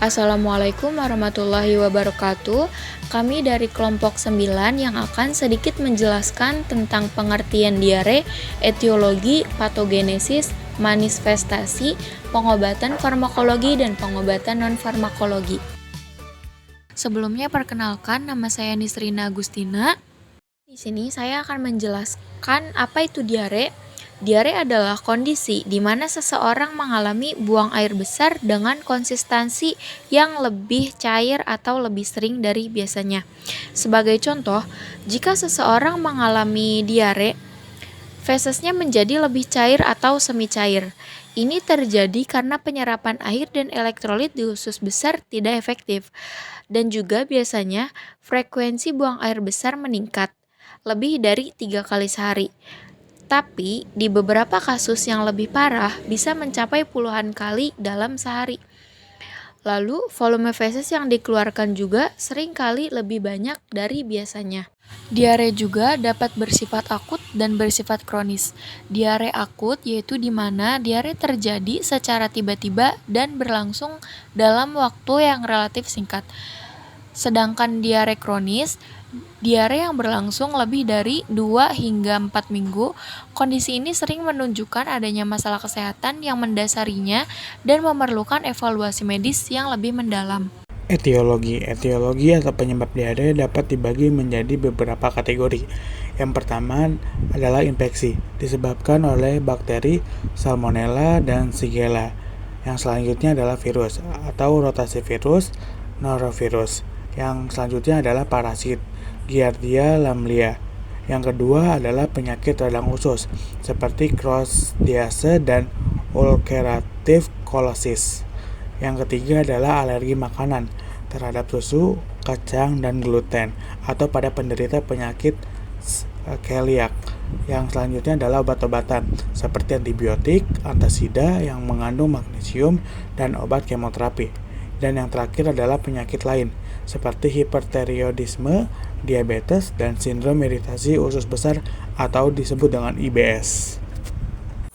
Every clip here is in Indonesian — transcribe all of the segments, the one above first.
Assalamualaikum warahmatullahi wabarakatuh. Kami dari kelompok 9 yang akan sedikit menjelaskan tentang pengertian diare, etiologi, patogenesis, manifestasi, pengobatan farmakologi, dan pengobatan non-farmakologi. Sebelumnya perkenalkan, nama saya Nisrina Agustina. Di sini saya akan menjelaskan apa itu diare. Diare adalah kondisi di mana seseorang mengalami buang air besar dengan konsistensi yang lebih cair atau lebih sering dari biasanya. Sebagai contoh, jika seseorang mengalami diare, fesesnya menjadi lebih cair atau semi cair. Ini terjadi karena penyerapan air dan elektrolit di usus besar tidak efektif. Dan juga biasanya frekuensi buang air besar meningkat lebih dari 3 kali sehari. Tapi, di beberapa kasus yang lebih parah bisa mencapai puluhan kali dalam sehari. Lalu, volume feses yang dikeluarkan juga sering kali lebih banyak dari biasanya. Diare juga dapat bersifat akut dan bersifat kronis. Diare akut yaitu di mana diare terjadi secara tiba-tiba dan berlangsung dalam waktu yang relatif singkat. Sedangkan diare kronis, diare yang berlangsung lebih dari 2 hingga 4 minggu. Kondisi ini sering menunjukkan adanya masalah kesehatan yang mendasarinya dan memerlukan evaluasi medis yang lebih mendalam. Etiologi atau penyebab diare dapat dibagi menjadi beberapa kategori. Yang pertama adalah infeksi, disebabkan oleh bakteri, salmonella, dan shigella. Yang selanjutnya adalah virus atau rotasi virus, norovirus. Yang selanjutnya adalah parasit, Giardia lamblia. Yang kedua adalah penyakit radang usus, seperti Clostridiase dan ulcerative colitis. Yang ketiga adalah alergi makanan terhadap susu, kacang, dan gluten, atau pada penderita penyakit celiac. Yang selanjutnya adalah obat-obatan seperti antibiotik, antasida yang mengandung magnesium, dan obat kemoterapi. Dan yang terakhir adalah penyakit lain seperti hipertiroidisme, diabetes, dan sindrom iritasi usus besar atau disebut dengan IBS.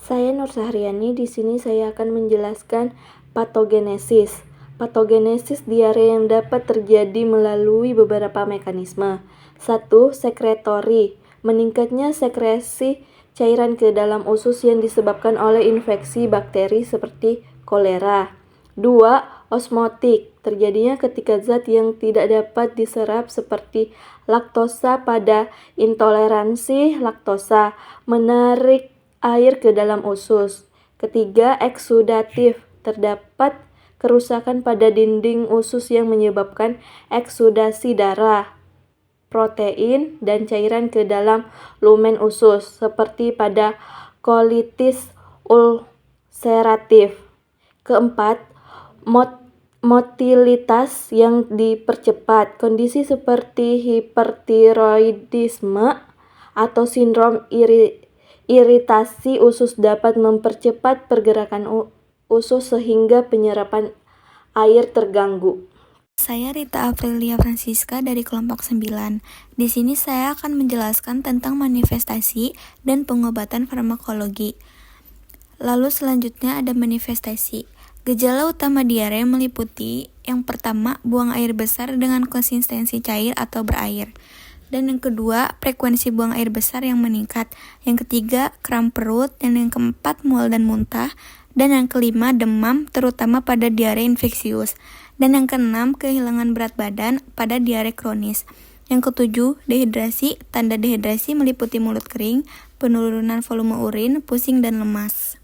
Saya Nur Sahriani. Di sini saya akan menjelaskan patogenesis. Patogenesis diare yang dapat terjadi melalui beberapa mekanisme. 1. Sekretori. Meningkatnya sekresi cairan ke dalam usus yang disebabkan oleh infeksi bakteri seperti kolera. 2. Osmotik. Terjadinya ketika zat yang tidak dapat diserap seperti laktosa pada intoleransi laktosa menarik air ke dalam usus. Ketiga, eksudatif. Terdapat kerusakan pada dinding usus yang menyebabkan eksudasi darah, protein, dan cairan ke dalam lumen usus, seperti pada kolitis ulceratif. Keempat, motilitas yang dipercepat. Kondisi seperti hipertiroidisme atau sindrom iritasi usus dapat mempercepat pergerakan usus sehingga penyerapan air terganggu. Saya Rita Aprilia Francisca dari kelompok 9. Di sini saya akan menjelaskan tentang manifestasi dan pengobatan farmakologi. Lalu selanjutnya ada manifestasi. Gejala utama diare meliputi yang pertama, buang air besar dengan konsistensi cair atau berair. Dan yang kedua, frekuensi buang air besar yang meningkat. Yang ketiga, kram perut. Dan yang keempat, mual dan muntah. Dan yang kelima, demam, terutama pada diare infeksius. Dan yang keenam, kehilangan berat badan pada diare kronis. Yang ketujuh, dehidrasi. Tanda dehidrasi meliputi mulut kering, penurunan volume urin, pusing, dan lemas.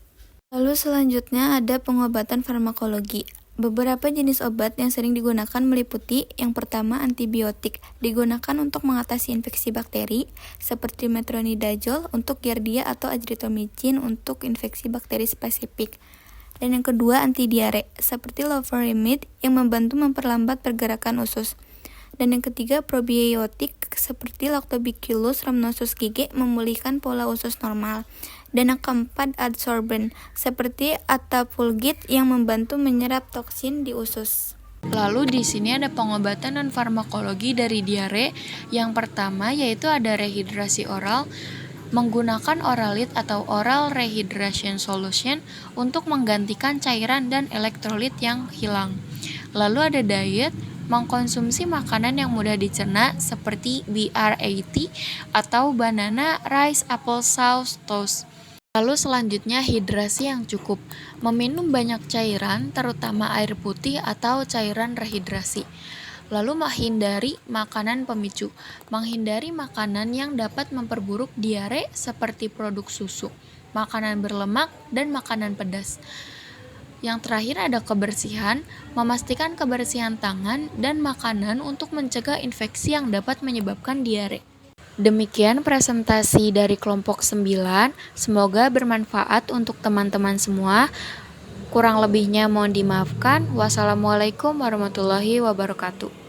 Lalu selanjutnya ada pengobatan farmakologi. Beberapa jenis obat yang sering digunakan meliputi yang pertama antibiotik, digunakan untuk mengatasi infeksi bakteri seperti metronidazole untuk Giardia atau azithromycin untuk infeksi bakteri spesifik. Dan yang kedua antidiare seperti loperamide yang membantu memperlambat pergerakan usus. Dan yang ketiga probiotik seperti Lactobacillus rhamnosus GG memulihkan pola usus normal. Dan yang keempat adsorben seperti Attapulgite yang membantu menyerap toksin di usus. Lalu di sini ada pengobatan non farmakologi dari diare. Yang pertama yaitu ada rehidrasi oral. menggunakan oralit atau oral rehydration solution untuk menggantikan cairan dan elektrolit yang hilang. Lalu ada diet, mengkonsumsi makanan yang mudah dicerna seperti BRAT atau banana, rice, apple sauce, toast. Lalu selanjutnya hidrasi yang cukup, meminum banyak cairan terutama air putih atau cairan rehidrasi. Lalu menghindari makanan pemicu, menghindari makanan yang dapat memperburuk diare seperti produk susu, makanan berlemak, dan makanan pedas. Yang terakhir ada kebersihan, memastikan kebersihan tangan dan makanan untuk mencegah infeksi yang dapat menyebabkan diare. Demikian presentasi dari kelompok 9, semoga bermanfaat untuk teman-teman semua. Kurang lebihnya mohon dimaafkan. Wassalamualaikum warahmatullahi wabarakatuh.